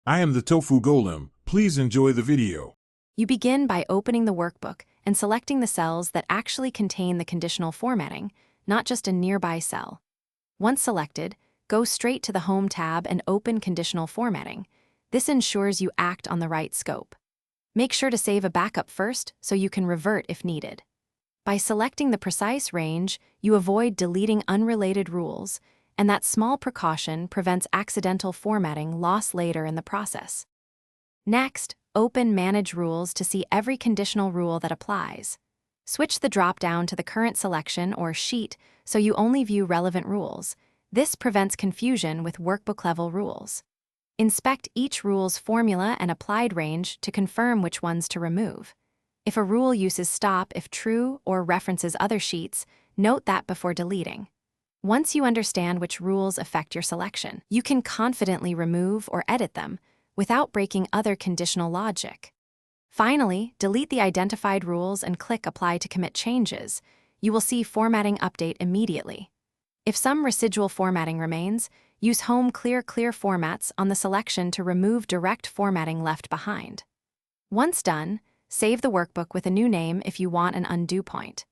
I am the Tofu Golem. Please enjoy the video. You begin by opening the workbook and selecting the cells that actually contain the conditional formatting, not just a nearby cell. Once selected, go straight to the Home tab and open Conditional Formatting. This ensures you act on the right scope. Make sure to save a backup first so you can revert if needed. By selecting the precise range, you avoid deleting unrelated rules, and that small precaution prevents accidental formatting lost later in the process. Next, open Manage Rules to see every conditional rule that applies. Switch the drop-down to the current selection or sheet so you only view relevant rules. This prevents confusion with workbook-level rules. Inspect each rule's formula and applied range to confirm which ones to remove. If a rule uses stop if true or references other sheets, note that before deleting. Once you understand which rules affect your selection, you can confidently remove or edit them without breaking other conditional logic. Finally, delete the identified rules and click Apply to commit changes. You will see formatting update immediately. If some residual formatting remains, use Home Clear Formats on the selection to remove direct formatting left behind. Once done, save the workbook with a new name if you want an undo point.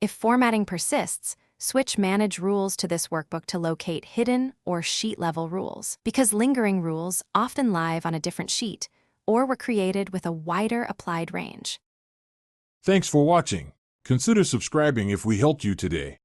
If formatting persists, switch Manage Rules to this workbook to locate hidden or sheet-level rules, because lingering rules often live on a different sheet or were created with a wider applied range. Thanks for watching. Consider subscribing if we helped you today.